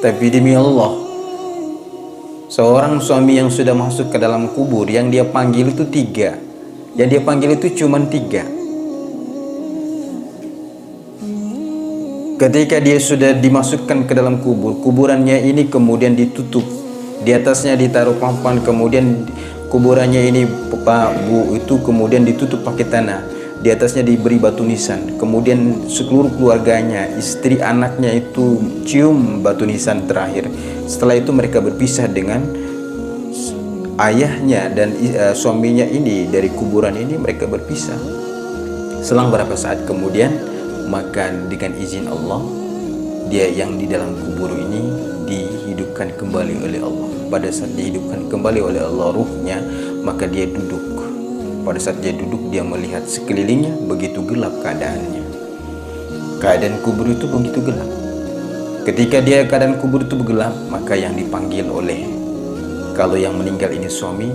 Tapi demi Allah, seorang suami yang sudah masuk ke dalam kubur, yang dia panggil itu 3. Yang dia panggil itu cuma 3. Ketika dia sudah dimasukkan ke dalam kubur, kuburannya ini kemudian ditutup, di atasnya ditaruh papan, kemudian kuburannya ini Pak Bu itu kemudian ditutup pakai tanah, di atasnya diberi batu nisan, kemudian seluruh keluarganya, istri, anaknya itu cium batu nisan terakhir. Setelah itu mereka berpisah dengan ayahnya dan suaminya ini dari kuburan ini, mereka berpisah. Selang beberapa saat kemudian, maka dengan izin Allah, dia yang di dalam kubur ini dihidupkan kembali oleh Allah. Pada saat dihidupkan kembali oleh Allah ruhnya, maka dia duduk. Pada saat dia duduk, dia melihat sekelilingnya begitu gelap keadaannya. Keadaan kubur itu begitu gelap. Ketika dia keadaan kubur itu gelap, maka yang dipanggil oleh, kalau yang meninggal ini suami,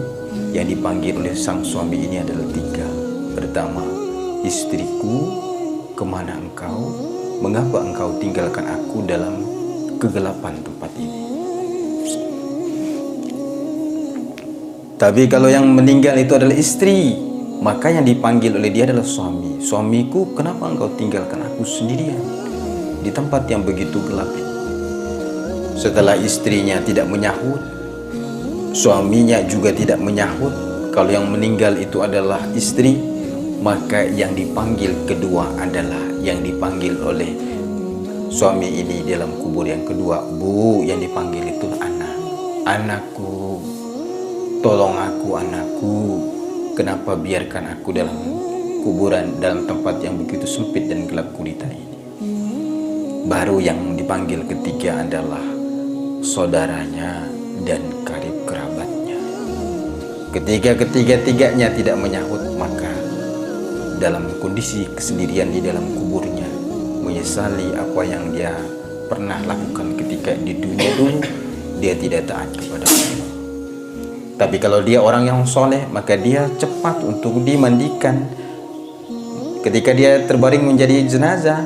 yang dipanggil oleh sang suami ini adalah 3. Pertama, istriku, kemana engkau? Mengapa engkau tinggalkan aku dalam kegelapan tempat ini? Tapi kalau yang meninggal itu adalah istri, maka yang dipanggil oleh dia adalah suami. Suamiku, kenapa engkau tinggalkan aku sendirian di tempat yang begitu gelap ini? Setelah istrinya tidak menyahut, suaminya juga tidak menyahut. Kalau yang meninggal itu adalah istri, maka yang dipanggil kedua adalah yang dipanggil oleh suami ini dalam kubur yang kedua. Bu, yang dipanggil itu anak. Anakku, tolong aku anakku, kenapa biarkan aku dalam kuburan, dalam tempat yang begitu sempit dan gelap gulita ini? Baru yang dipanggil ketiga adalah saudaranya dan karib kerabatnya. Ketika ketiga-tiganya tidak menyahut, maka dalam kondisi kesendirian di dalam kuburnya, menyesali apa yang dia pernah lakukan ketika di dunia dulu, dia tidak taat kepada Allah. Tapi kalau dia orang yang soleh, maka dia cepat untuk dimandikan. Ketika dia terbaring menjadi jenazah,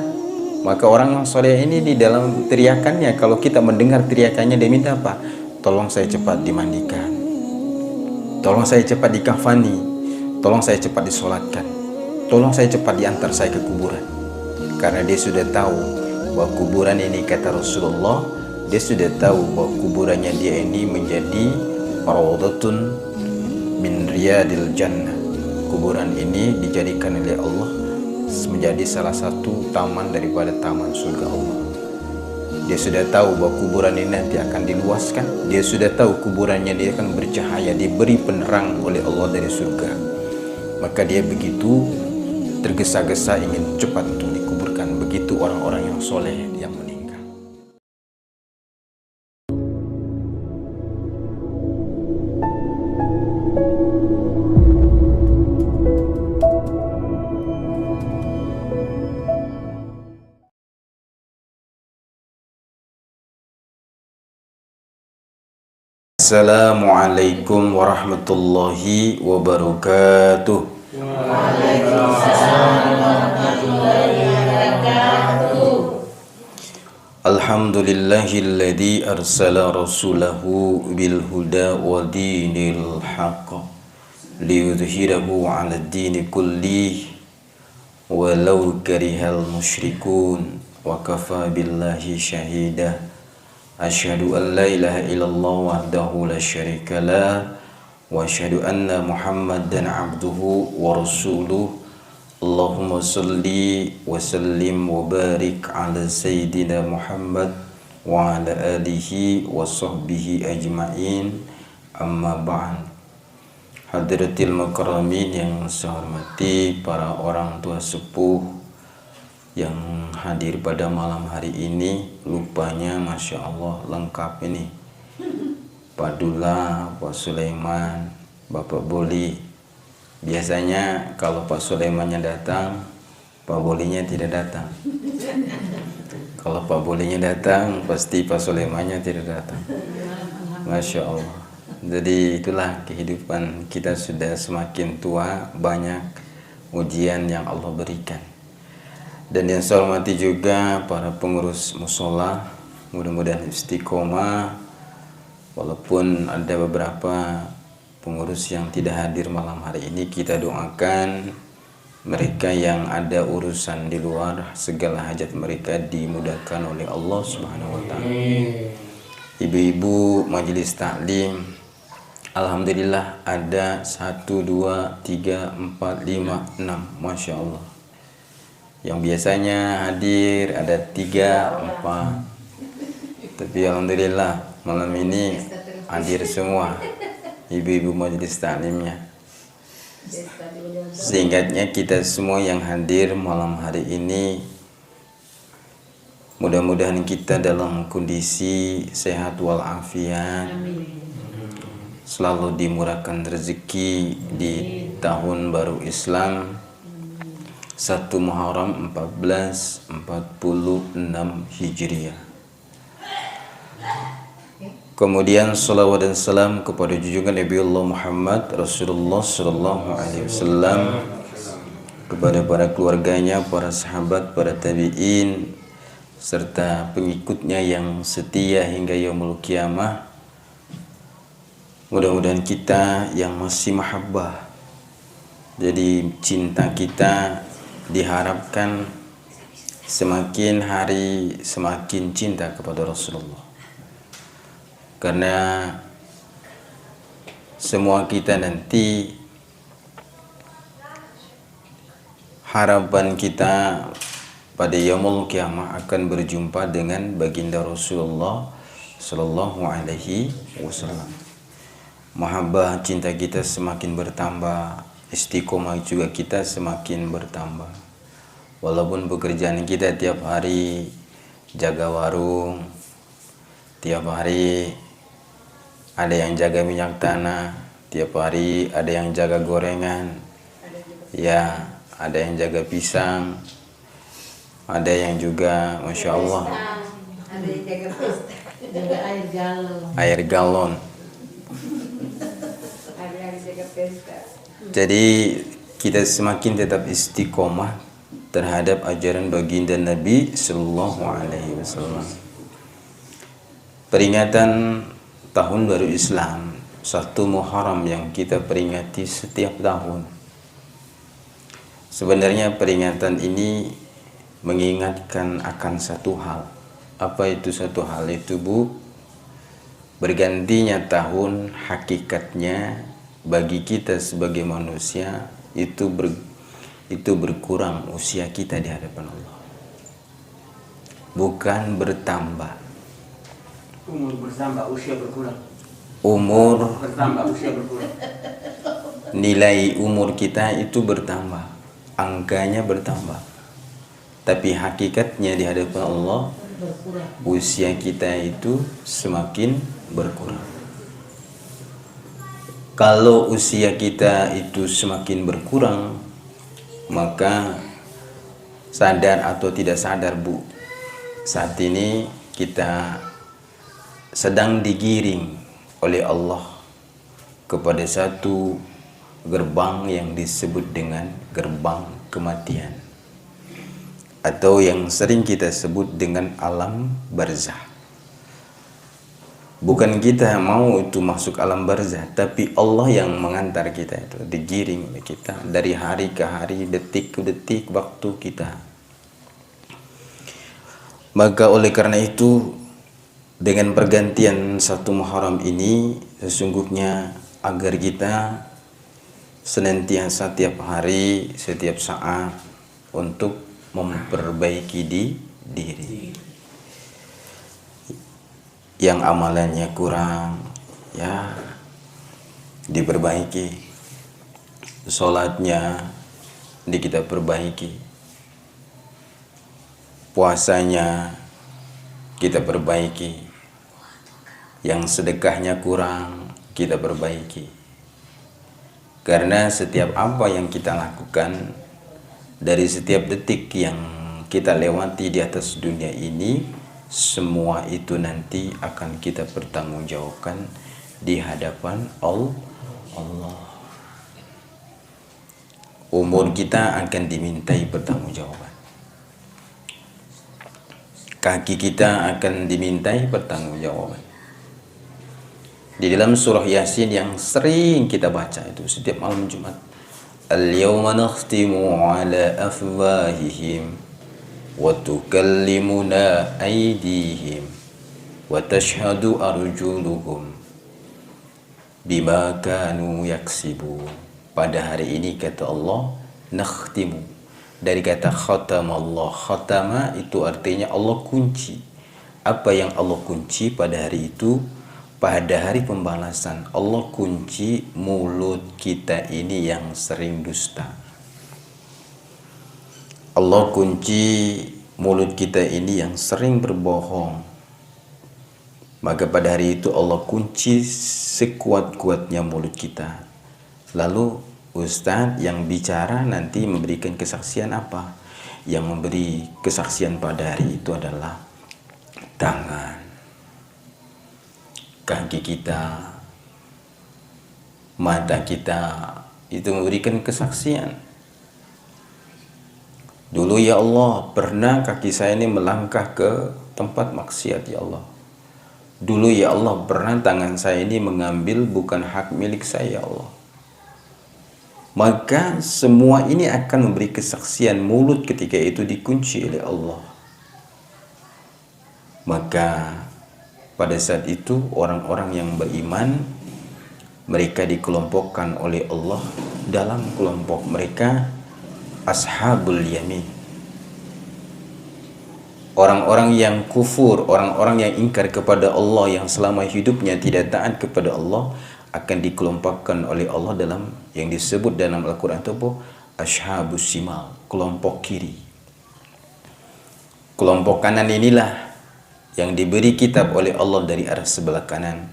maka orang yang soleh ini di dalam teriakannya, kalau kita mendengar teriakannya, dia minta apa? Tolong saya cepat dimandikan, tolong saya cepat dikafani, tolong saya cepat disolatkan, tolong saya cepat diantar saya ke kuburan. Karena dia sudah tahu bahwa kuburan ini, kata Rasulullah, dia sudah tahu bahwa kuburannya dia ini menjadi rawdatun min riyadil jannah. Kuburan ini dijadikan oleh Allah menjadi salah satu taman daripada taman surga Allah. Dia sudah tahu bahwa kuburan ini nanti akan diluaskan. Dia sudah tahu kuburannya dia akan bercahaya, diberi penerang oleh Allah dari surga. Maka dia begitu tergesa-gesa ingin cepat untuk dikuburkan. Begitu orang-orang yang soleh yang meninggal. Assalamualaikum warahmatullahi wabarakatuh. Waalaikumsalam warahmatullahi wabarakatuh. Alhamdulillahilladzi arsala rasulahu bil huda wa dinil haqq liyudhhirahu 'alad dini kullih walau karihal musyrikun wa kafa billahi syahida. Asyhadu an la ilaha illallah wahdahu la syarika lah wa asyhadu anna Muhammadan abduhu wa rasuluh. Allahumma salli wa sallim wa barik ala sayyidina Muhammad wa ala alihi wa sahbihi ajma'in. Amma ba'd. Hadratil mukarramin yang saya hormati, para orang tua sepuh yang hadir pada malam hari ini. Lupanya Masya Allah lengkap ini, Pak Dula, Pak Sulaiman, Bapak Boli. Biasanya kalau Pak Sulaimannya datang, Pak Bolinya tidak datang. Kalau Pak Bolinya datang, pasti Pak Sulaimannya tidak datang. Masya Allah. Jadi itulah kehidupan kita, sudah semakin tua, banyak ujian yang Allah berikan. Dan yang saya hormati juga para pengurus musola, mudah-mudahan istiqomah. Walaupun ada beberapa pengurus yang tidak hadir malam hari ini, kita doakan mereka yang ada urusan di luar, segala hajat mereka dimudahkan oleh Allah Subhanahu wa taala. Ibu-ibu majelis taklim, alhamdulillah ada 1, 2, 3, 4, 5, 6, Masya Allah. Yang biasanya hadir ada 3, 4, tapi alhamdulillah malam ini hadir semua ibu-ibu majelis taklimnya. Seingatnya kita semua yang hadir malam hari ini, mudah-mudahan kita dalam kondisi sehat walafiat, selalu dimurahkan rezeki di tahun baru Islam 1 Muharram 1446 Hijriah. Kemudian salawat dan salam kepada junjungan Nabi Allah Muhammad Rasulullah sallallahu alaihi wasallam, kepada para keluarganya, para sahabat, para tabi'in, serta pengikutnya yang setia hingga yaumul kiamah. Mudah-mudahan kita yang masih mahabbah, jadi cinta kita diharapkan semakin hari semakin cinta kepada Rasulullah. Karena semua kita nanti harapan kita pada yaumul kiamah akan berjumpa dengan baginda Rasulullah sallallahu alaihi wasallam. Mahabbah cinta kita semakin bertambah, istiqomah juga kita semakin bertambah. Walaupun pekerjaan kita tiap hari jaga warung, tiap hari ada yang jaga minyak tanah, tiap hari ada yang jaga gorengan, ya, ada yang jaga pisang, ada yang juga, Masya Allah, ada yang jaga air galon. Air galon. Ada yang jaga pesta. Jadi kita semakin tetap istiqomah terhadap ajaran baginda Nabi Sallallahu Alaihi Wasallam. Peringatan Tahun Baru Islam 1 Muharram yang kita peringati setiap tahun. Sebenarnya peringatan ini mengingatkan akan satu hal. Apa itu satu hal itu, Bu? Bergantinya tahun, hakikatnya bagi kita sebagai manusia itu berkurang usia kita di hadapan Allah, bukan bertambah. Umur bertambah, usia berkurang. Umur Bertambah, usia berkurang. Nilai umur kita itu bertambah, angkanya bertambah, tapi hakikatnya di hadapan Allah usia kita itu semakin berkurang. Kalau usia kita itu semakin berkurang, maka sadar atau tidak sadar, Bu, saat ini kita sedang digiring oleh Allah kepada satu gerbang yang disebut dengan gerbang kematian, atau yang sering kita sebut dengan alam barzah. Bukan kita mau itu masuk alam barzah, tapi Allah yang mengantar kita itu, digiring oleh kita dari hari ke hari, detik ke detik waktu kita. Maka oleh karena itu, dengan pergantian 1 Muharram ini, sesungguhnya agar kita senantiasa setiap hari, setiap saat untuk memperbaiki diri. Yang amalannya kurang, ya diperbaiki. Sholatnya kita perbaiki. Puasanya kita perbaiki. Yang sedekahnya kurang, kita perbaiki. Karena setiap apa yang kita lakukan, dari setiap detik yang kita lewati di atas dunia ini, semua itu nanti akan kita pertanggungjawabkan di hadapan Allah. Umur kita akan dimintai pertanggungjawaban. kaki kita akan dimintai pertanggungjawaban. Di dalam surah Yasin yang sering kita baca itu setiap malam Jumat, al-yawma nakhtimu ala afwahihim wa tukallimuna aydihim wa tashhadu arjuluhum bima kanu yaksibun. Pada hari ini kata Allah, nakhtimu, dari kata khatam Allah. Khatama itu artinya Allah kunci. Apa yang Allah kunci pada hari itu? Pada hari pembalasan, Allah kunci mulut kita ini yang sering dusta. Allah kunci mulut kita ini yang sering berbohong. Maka pada hari itu Allah kunci sekuat-kuatnya mulut kita. Lalu Ustadz yang bicara nanti memberikan kesaksian apa? Yang memberi kesaksian pada hari itu adalah tangan, kaki kita, mata kita, itu memberikan kesaksian. Dulu ya Allah, pernah kaki saya ini melangkah ke tempat maksiat ya Allah. Dulu ya Allah, pernah tangan saya ini mengambil bukan hak milik saya ya Allah. Maka semua ini akan memberi kesaksian. Mulut ketika itu dikunci oleh Allah. Maka pada saat itu orang-orang yang beriman, mereka dikelompokkan oleh Allah dalam kelompok mereka ashabul yamin. Orang-orang yang kufur, orang-orang yang ingkar kepada Allah, yang selama hidupnya tidak taat kepada Allah, akan dikelompokkan oleh Allah dalam yang disebut dalam Al-Quran itu apa? Ashabus simal, kelompok kiri. Kelompok kanan inilah yang diberi kitab oleh Allah dari arah sebelah kanan.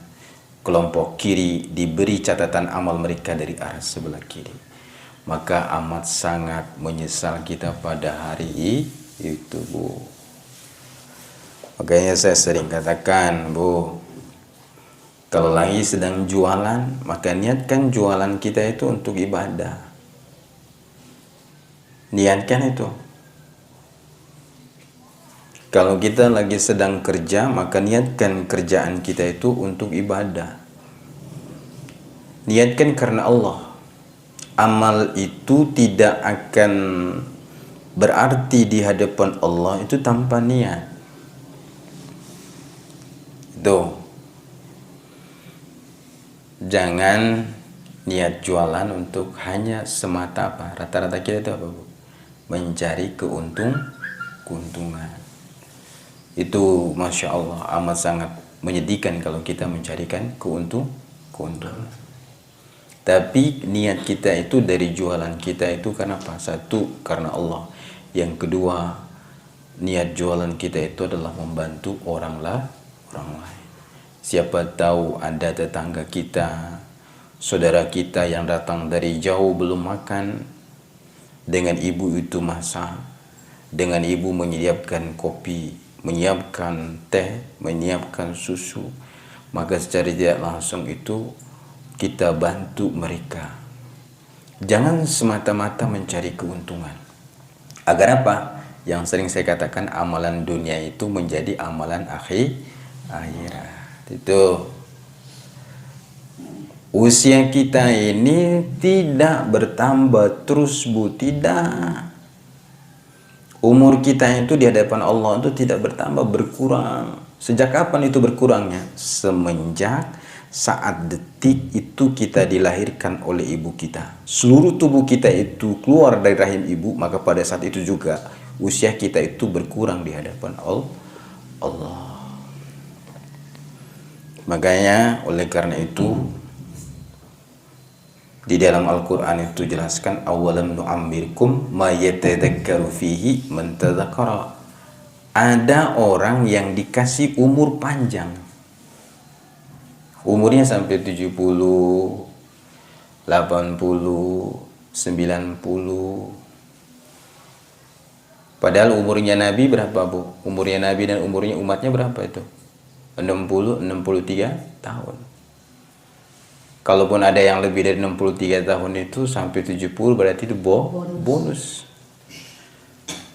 Kelompok kiri diberi catatan amal mereka dari arah sebelah kiri. Maka amat sangat menyesal kita pada hari itu, Bu. Makanya saya sering katakan, Bu, kalau lagi sedang jualan, maka niatkan jualan kita itu untuk ibadah. Niatkan itu. Kalau kita lagi sedang kerja, maka niatkan kerjaan kita itu untuk ibadah. Niatkan karena Allah. Amal itu tidak akan berarti di hadapan Allah itu tanpa niat. Itu. Jangan niat jualan untuk hanya semata apa? Rata-rata kita itu apa, Bu? Mencari keuntungan. Itu Masya Allah amat sangat menyedihkan kalau kita mencarikan keuntungan. Tapi niat kita itu dari jualan kita itu karena apa? Satu, karena Allah. Yang kedua, niat jualan kita itu adalah membantu orang lain. Siapa tahu ada tetangga kita, saudara kita yang datang dari jauh belum makan, dengan ibu itu masak, dengan ibu menyiapkan kopi, menyiapkan teh, menyiapkan susu, maka secara tidak langsung itu kita bantu mereka. Jangan semata-mata mencari keuntungan. Agar apa? Yang sering saya katakan, amalan dunia itu menjadi amalan akhirat. Itu usia kita ini tidak bertambah terus, Bu, tidak. Umur kita itu di hadapan Allah itu tidak bertambah, berkurang. Sejak kapan itu berkurangnya? Semenjak saat detik itu kita dilahirkan oleh ibu kita. Seluruh tubuh kita itu keluar dari rahim ibu, maka pada saat itu juga usia kita itu berkurang di hadapan Allah. Makanya oleh karena itu di dalam Al-Quran itu jelaskan, awalam nu'ammirkum ma yatadakkaru fihi man tadzakkara. Ada orang yang dikasih umur panjang, umurnya sampai 70, 80, 90. Padahal umurnya Nabi berapa, Bu? Umurnya Nabi dan umurnya umatnya berapa itu? 60, 63 tahun. Kalaupun ada yang lebih dari 63 tahun itu sampai 70, berarti itu bonus.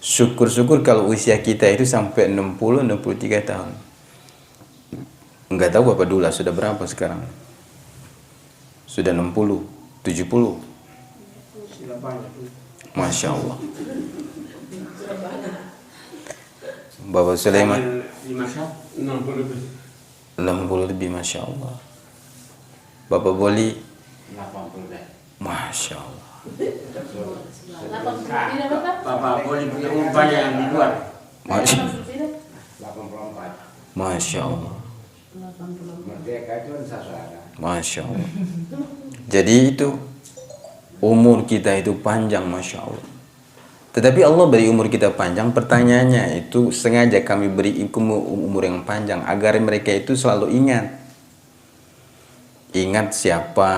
Syukur-syukur kalau usia kita itu sampai 60-63 tahun. Enggak tahu Bapak Dula sudah berapa sekarang? Sudah 60, 70. Sudah banyak. Masya Allah. Bapak Sulaiman 60 lebih, Masya Allah. Bapak Boli 80. Masya Allah. Bapak boleh punya banyak yang di luar. Masya, 84. Masya Allah. Merdeka itu kan saudara. Masya Allah. Jadi itu umur kita itu panjang, Masya Allah. Tetapi Allah beri umur kita panjang, pertanyaannya itu sengaja kami beri umur yang panjang agar mereka itu selalu ingat siapa,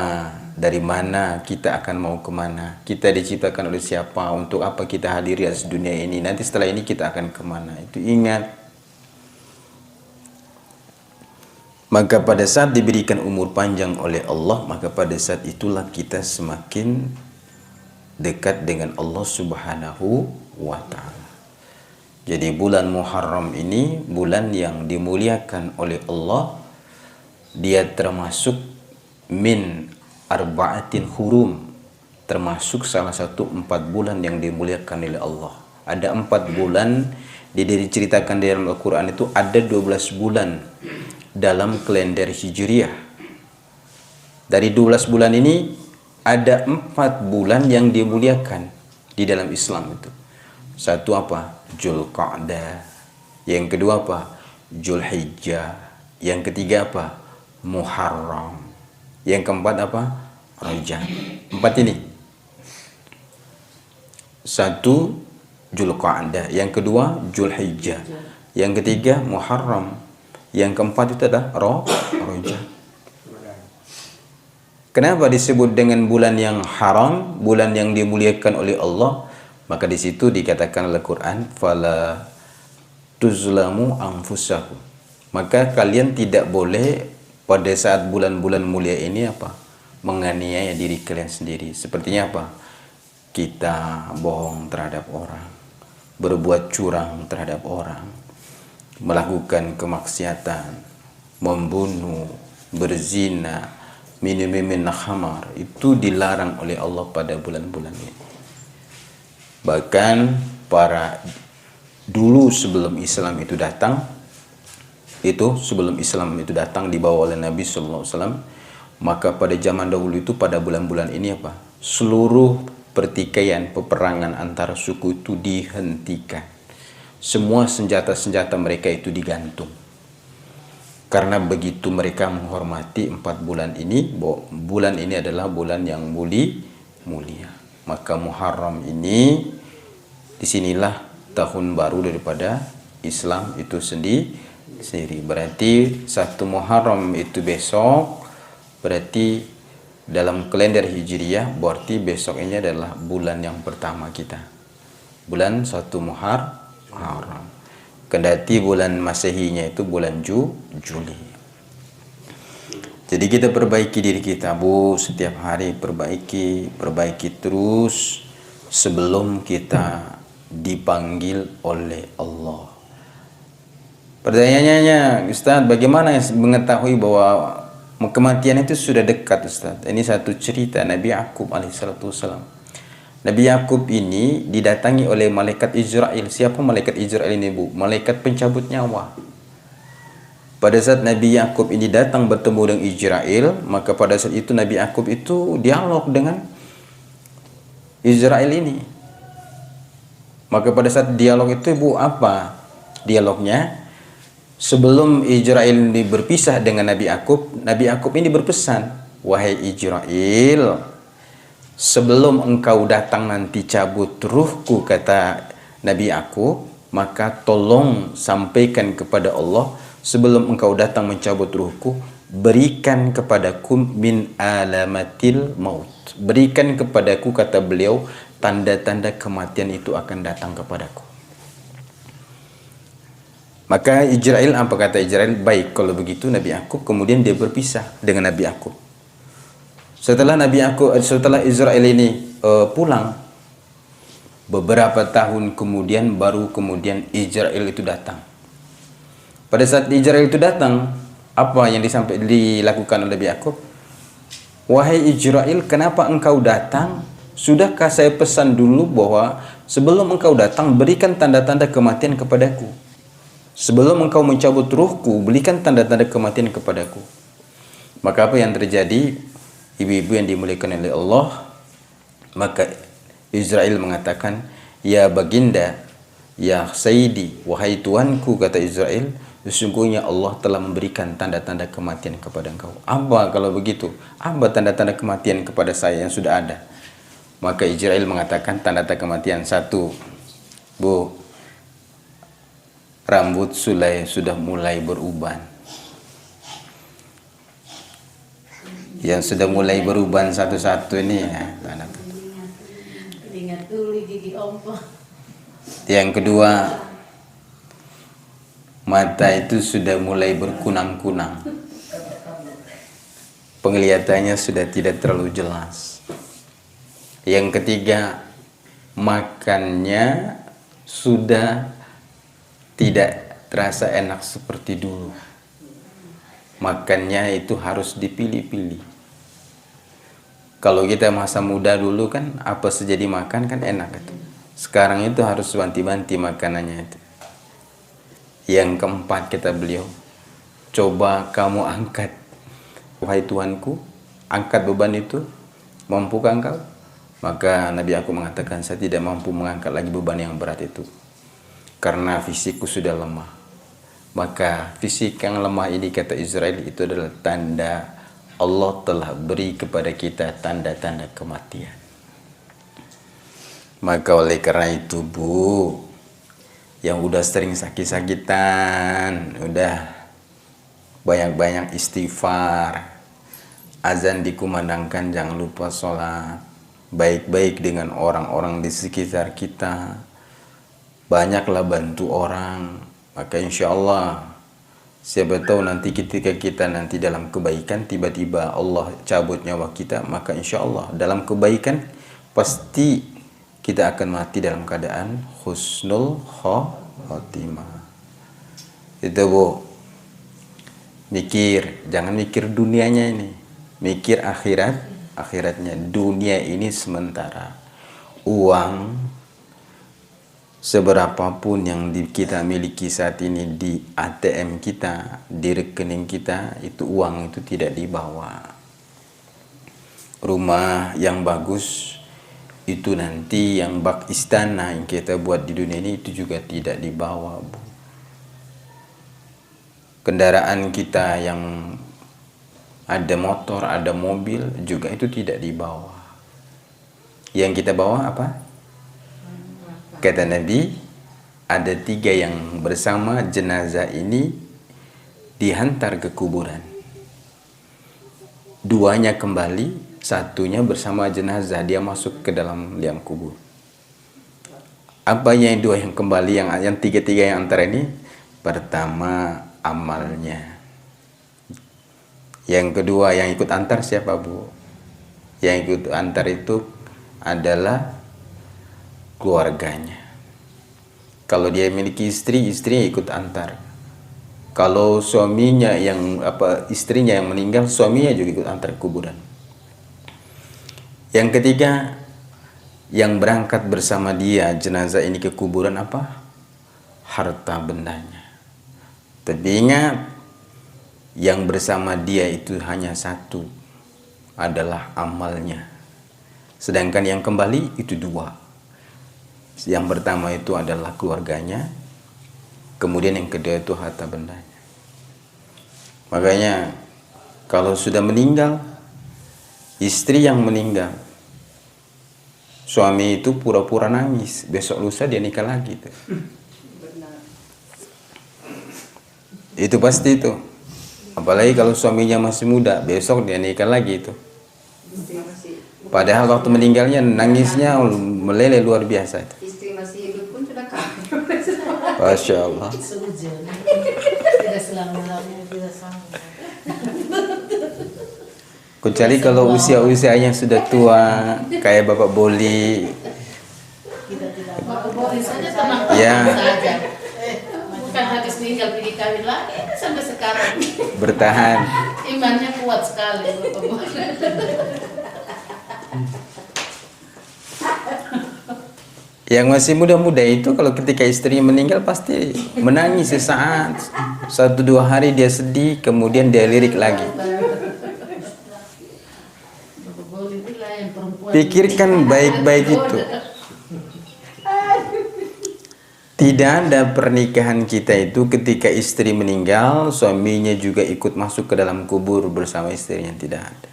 dari mana kita akan mau kemana, kita diciptakan oleh siapa, untuk apa kita hadir di atas dunia ini, nanti setelah ini kita akan kemana, itu ingat. Maka pada saat diberikan umur panjang oleh Allah, maka pada saat itulah kita semakin dekat dengan Allah Subhanahu wa ta'ala. Jadi bulan Muharram ini bulan yang dimuliakan oleh Allah. Dia termasuk min arba'atin hurum, termasuk salah satu 4 bulan yang dimuliakan oleh Allah. Ada 4 bulan diceritakan di dalam Al-Quran itu, ada 12 bulan dalam kalender Hijriah. Dari 12 bulan ini ada 4 bulan yang dimuliakan di dalam Islam itu. Satu apa? Dzulqa'dah. Yang kedua apa? Dzulhijjah. Yang ketiga apa? Muharram. Yang keempat apa? Rajab. 4 ini. Satu Dzulqa'dah, yang kedua Dzulhijjah, yang ketiga Muharram, yang keempat itu adalah Rajab. Kenapa disebut dengan bulan yang haram, bulan yang dimuliakan oleh Allah? Maka di situ dikatakan oleh Al-Quran, fala tuzlamu anfusakum. Maka kalian tidak boleh pada saat bulan-bulan mulia ini apa? Menganiaya diri kalian sendiri. Sepertinya apa? Kita bohong terhadap orang, berbuat curang terhadap orang, melakukan kemaksiatan, membunuh, berzina, minum khamar, itu dilarang oleh Allah pada bulan-bulan ini. Bahkan para dulu sebelum Islam itu datang, dibawa oleh Nabi SAW, maka pada zaman dahulu itu pada bulan-bulan ini apa? Seluruh pertikaian, peperangan antara suku itu dihentikan. Semua senjata-senjata mereka itu digantung. Karena begitu mereka menghormati 4 bulan ini, bulan ini adalah bulan yang mulia. Maka Muharram ini, disinilah tahun baru daripada Islam itu sendiri. Berarti 1 Muharram itu besok, berarti dalam kalender Hijriah, berarti besok ini adalah bulan yang pertama kita. Bulan 1 Muharram. Kendati bulan Masehinya itu bulan Juli. Jadi kita perbaiki diri kita, Bu, setiap hari perbaiki terus sebelum kita dipanggil oleh Allah. Pertanyaannya, Ustaz, bagaimana mengetahui bahwa kematian itu sudah dekat, Ustaz? Ini satu cerita Nabi Yakub alaihissalam. Nabi Yakub ini didatangi oleh malaikat Israel. Siapa malaikat Israel ini, Bu? Malaikat pencabut nyawa. Pada saat Nabi Yakub ini datang bertemu dengan Israel, maka pada saat itu Nabi Yakub itu dialog dengan Israel ini. Maka pada saat dialog itu, Bu, apa dialognya? Sebelum Israel ini berpisah dengan Nabi Yakub ini berpesan, wahai Israel, sebelum engkau datang nanti cabut ruhku, kata Nabi Yakub, maka tolong sampaikan kepada Allah, sebelum engkau datang mencabut ruhku, berikan kepadaku min alamatil maut. Berikan kepadaku, kata beliau, tanda-tanda kematian itu akan datang kepadaku. Maka Israel, apa kata Israel? Baik, kalau begitu Nabi Yakub, kemudian dia berpisah dengan Nabi Yakub. Setelah Israel ini pulang, Beberapa tahun kemudian baru kemudian Israel itu datang. Pada saat Israel itu datang, apa yang dilakukan oleh Nabi Yakub? Wahai Israel, kenapa engkau datang? Sudahkah saya pesan dulu bahwa sebelum engkau datang berikan tanda-tanda kematian kepadaku. Sebelum engkau mencabut ruhku, berikan tanda-tanda kematian kepadaku. Maka apa yang terjadi? Ibu-ibu yang dimuliakan oleh Allah, maka Israel mengatakan, ya baginda, ya Sayyidi, wahai tuanku, kata Israel, sesungguhnya Allah telah memberikan tanda-tanda kematian kepada engkau. Apa kalau begitu? Apa tanda-tanda kematian kepada saya yang sudah ada? Maka Israel mengatakan tanda-tanda kematian. Satu, Bu, rambut Sulai sudah mulai beruban. Yang sudah mulai beruban satu-satu ini ya, Ingat tuli gigi ompong. yang kedua, mata itu sudah mulai berkunang-kunang. Penglihatannya sudah tidak terlalu jelas. Yang ketiga, makannya sudah tidak terasa enak seperti dulu. Makannya itu harus dipilih-pilih. Kalau kita masa muda dulu kan apa saja dimakan kan enak gitu. Sekarang itu harus banti-banti makanannya itu. Yang keempat kata beliau, coba kamu angkat, wahai tuanku, angkat beban itu, mampukah engkau? Maka Nabi aku mengatakan, saya tidak mampu mengangkat lagi beban yang berat itu, karena fisikku sudah lemah. Maka fisik yang lemah ini, kata Israel, itu adalah tanda Allah telah beri kepada kita tanda-tanda kematian. Maka oleh karena itu, Bu, yang udah sering sakit-sakitan, udah banyak-banyak istighfar, azan dikumandangkan jangan lupa sholat, baik-baik dengan orang-orang di sekitar kita, banyaklah bantu orang. Maka insya Allah, siapa tahu nanti ketika kita nanti dalam kebaikan, tiba-tiba Allah cabut nyawa kita, maka insya Allah dalam kebaikan pasti kita akan mati dalam keadaan husnul khotimah. Itu Bu, mikir, jangan mikir dunianya ini, mikir akhiratnya. Dunia ini sementara. Uang seberapapun yang kita miliki saat ini di ATM kita, di rekening kita, itu uang itu tidak dibawa. Rumah yang bagus itu nanti yang bak istana yang kita buat di dunia ini itu juga tidak dibawa, Bu. Kendaraan kita yang ada motor, ada mobil juga itu tidak dibawa. Yang kita bawa apa? Kata Nabi, ada 3 yang bersama jenazah ini dihantar ke kuburan. 2-nya kembali, 1-nya bersama jenazah, dia masuk ke dalam liang kubur. Apa yang 2 yang kembali, yang 3 yang antara ini? Pertama, amalnya. Yang kedua, yang ikut antar siapa, Bu? Yang ikut antar itu adalah keluarganya. Kalau dia memiliki istri, istrinya ikut antar. Kalau suaminya istrinya yang meninggal, suaminya juga ikut antar kuburan. Yang ketiga, yang berangkat bersama dia jenazah ini ke kuburan apa? Harta bendanya. Tapi ingat, yang bersama dia itu hanya 1, adalah amalnya. Sedangkan yang kembali itu 2. Yang pertama itu adalah keluarganya, kemudian yang kedua itu harta bendanya. Makanya kalau sudah meninggal, istri yang meninggal, suami itu pura-pura nangis, besok lusa dia nikah lagi tuh. Itu pasti itu. Apalagi kalau suaminya masih muda, besok dia nikah lagi itu. Padahal waktu meninggalnya nangisnya meleleh luar biasa itu. Istri masih hidup pun sudah kaya. Masya Allah. Tidak selama-lamanya tidak sama. Kecuali kalau usia-usianya sudah tua, kayak Bapak Boli, Ya. saja. Bukan habis meninggal pergi kawin lagi sampai sekarang. Bertahan. Imannya kuat sekali. Yang masih muda-muda itu kalau ketika istrinya meninggal pasti menangis sesaat. 1-2 hari dia sedih, kemudian dia lirik lagi. Pikirkan baik-baik itu. Tidak ada pernikahan kita itu ketika istri meninggal, suaminya juga ikut masuk ke dalam kubur bersama istrinya, tidak ada.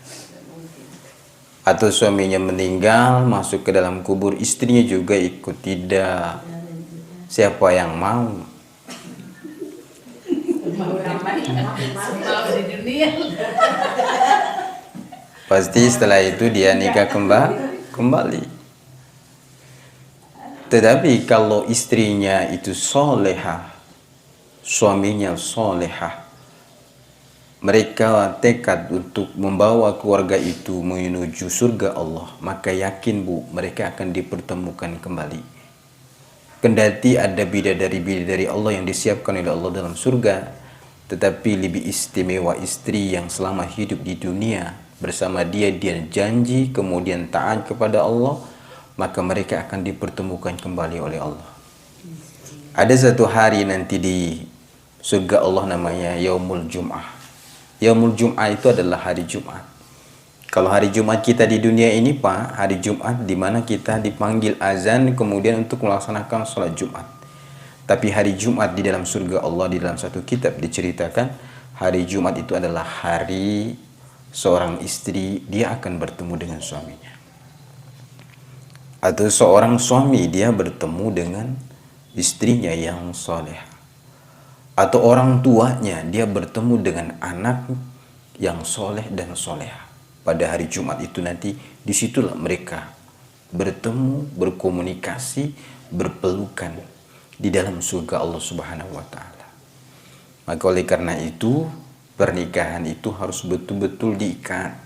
Atau suaminya meninggal, masuk ke dalam kubur, istrinya juga ikut, tidak. Siapa yang mau? Mau di dunia. Pasti setelah itu dia nikah kembali. Tetapi kalau istrinya itu solehah, suaminya solehah, mereka tekad untuk membawa keluarga itu menuju surga Allah, maka yakin Bu, mereka akan dipertemukan kembali. Kendati ada bidadari-bidadari Allah yang disiapkan oleh Allah dalam surga, tetapi lebih istimewa istri yang selama hidup di dunia bersama dia janji kemudian taat kepada Allah, maka mereka akan dipertemukan kembali oleh Allah. Ada satu hari nanti di surga Allah namanya Yaumul Jum'ah. Yaumul Jum'ah itu adalah hari Jumat. Kalau hari Jumat kita di dunia ini Pak, hari Jumat di mana kita dipanggil azan kemudian untuk melaksanakan sholat Jumat. Tapi hari Jumat di dalam surga Allah, di dalam satu kitab diceritakan, hari Jumat itu adalah hari seorang istri dia akan bertemu dengan suaminya. Atau seorang suami dia bertemu dengan istrinya yang soleh. Atau orang tuanya dia bertemu dengan anak yang soleh dan soleha. Pada hari Jumat itu nanti disitulah mereka bertemu, berkomunikasi, berpelukan di dalam surga Allah Subhanahu wa Ta'ala. Maka oleh karena itu pernikahan itu harus betul-betul diikat.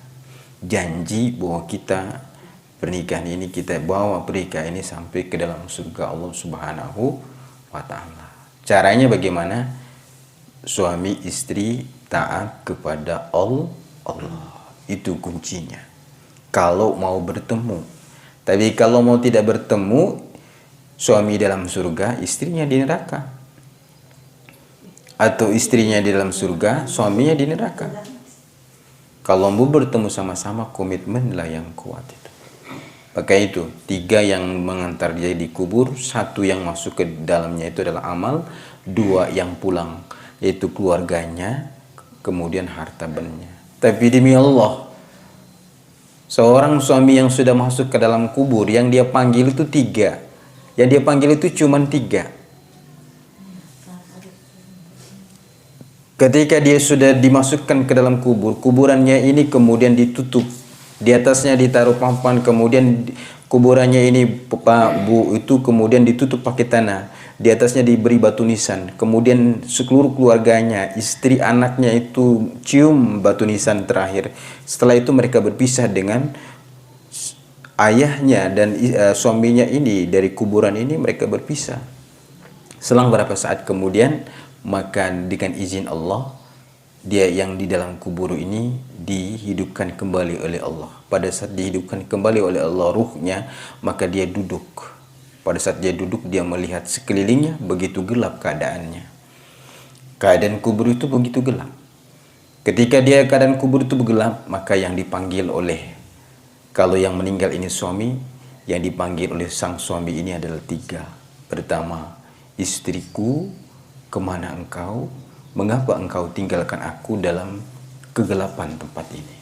Janji bahwa kita pernikahan ini kita bawa pernikahan ini sampai ke dalam surga Allah Subhanahu wa Ta'ala. Caranya bagaimana? Suami istri taat kepada Allah. Itu kuncinya. Kalau mau bertemu. Tapi kalau mau tidak bertemu, suami dalam surga, istrinya di neraka. Atau istrinya di dalam surga, suaminya di neraka. Kalau mau bertemu sama-sama, komitmenlah yang kuat itu. Maka itu 3 yang mengantar dia di kubur, 1 yang masuk ke dalamnya itu adalah amal, 2 yang pulang yaitu keluarganya, kemudian harta bendanya. Tapi demi Allah, seorang suami yang sudah masuk ke dalam kubur, yang dia panggil itu 3, yang dia panggil itu cuma 3. Ketika dia sudah dimasukkan ke dalam kubur, kuburannya ini kemudian ditutup. Di atasnya ditaruh papan, kemudian kuburannya ini Pak Bu itu kemudian ditutup pakai tanah. Di atasnya diberi batu nisan. Kemudian seluruh keluarganya, istri anaknya itu cium batu nisan terakhir. Setelah itu mereka berpisah dengan ayahnya dan suaminya ini dari kuburan ini, mereka berpisah. Selang beberapa saat kemudian, maka dengan izin Allah, dia yang di dalam kubur ini dihidupkan kembali oleh Allah. Pada saat dihidupkan kembali oleh Allah ruhnya, maka dia duduk. Pada saat dia duduk, dia melihat sekelilingnya begitu gelap keadaannya. Keadaan kubur itu begitu gelap. Ketika dia keadaan kubur itu gelap, maka yang dipanggil oleh, kalau yang meninggal ini suami, yang dipanggil oleh sang suami ini adalah 3. Pertama, istriku, kemana engkau? Mengapa engkau tinggalkan aku dalam kegelapan tempat ini?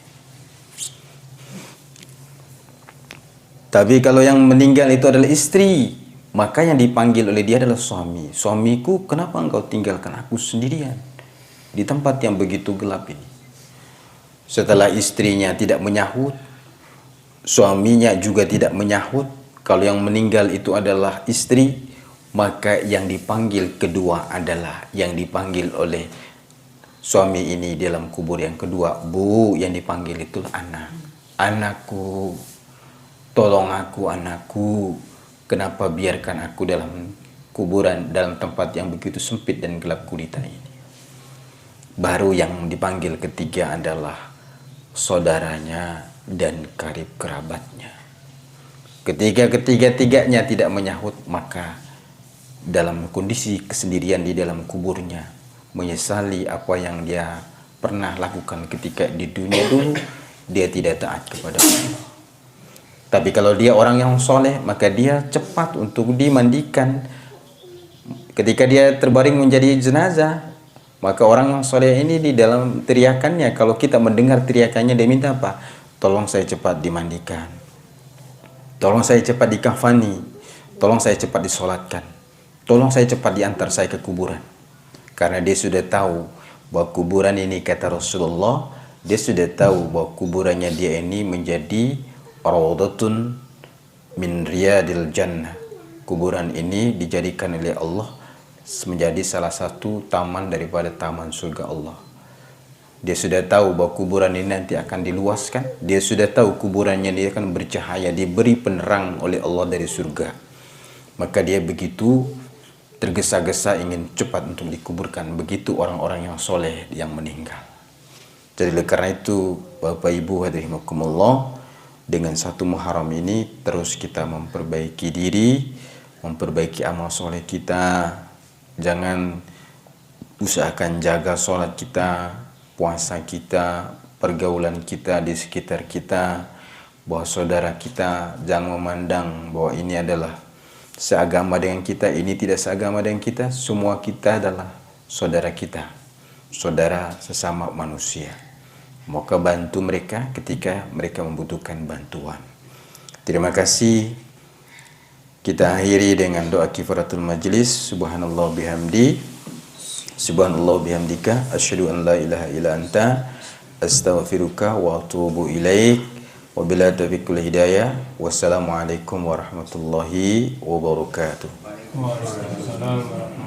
Tapi kalau yang meninggal itu adalah istri, maka yang dipanggil oleh dia adalah suami. Suamiku, kenapa engkau tinggalkan aku sendirian di tempat yang begitu gelap ini? Setelah istrinya tidak menyahut, suaminya juga tidak menyahut. Kalau yang meninggal itu adalah istri, maka yang dipanggil kedua adalah yang dipanggil oleh suami ini dalam kubur yang kedua. Bu, yang dipanggil itu anak. Anakku, tolong aku anakku. Kenapa biarkan aku dalam kuburan, dalam tempat yang begitu sempit dan gelap gulita ini. Baru yang dipanggil ketiga adalah saudaranya dan karib kerabatnya. Ketika ketiga-tiganya tidak menyahut, maka dalam kondisi kesendirian di dalam kuburnya, menyesali apa yang dia pernah lakukan ketika di dunia dulu, dia tidak taat kepada Allah. Tapi kalau dia orang yang soleh, maka dia cepat untuk dimandikan. Ketika dia terbaring menjadi jenazah, maka orang yang soleh ini di dalam teriakannya, kalau kita mendengar teriakannya, dia minta apa? Tolong saya cepat dimandikan, tolong saya cepat dikafani, tolong saya cepat disolatkan, tolong saya cepat diantar saya ke kuburan. Karena dia sudah tahu bahwa kuburan ini, kata Rasulullah, dia sudah tahu bahwa kuburannya dia ini menjadi rawdatun min riyadil jannah. Kuburan ini dijadikan oleh Allah menjadi salah satu taman daripada taman surga Allah. Dia sudah tahu bahwa kuburan ini nanti akan diluaskan. Dia sudah tahu kuburannya ini akan bercahaya, diberi penerang oleh Allah dari surga. Maka dia begitu tergesa-gesa ingin cepat untuk dikuburkan. Begitu orang-orang yang soleh yang meninggal. Jadi karena itu, Bapak Ibu hadirin, dengan 1 Muharram ini terus kita memperbaiki diri, memperbaiki amal soleh kita. Jangan usahakan jaga sholat kita, puasa kita, pergaulan kita di sekitar kita, bahwa saudara kita jangan memandang bahwa ini adalah seagama dengan kita, ini tidak seagama dengan kita. Semua kita adalah saudara kita, saudara sesama manusia. Maka bantu mereka ketika mereka membutuhkan bantuan. Terima kasih. Kita akhiri dengan doa kifaratul majlis. Subhanallah bihamdi, subhanallah bihamdika, asyhadu an la ilaha illa anta, astaghfiruka wa atubu ilaik. Wabila taufiqul hidayah. Wassalamualaikum warahmatullahi wabarakatuh. Waalaikumsalam warahmatullahi wabarakatuh.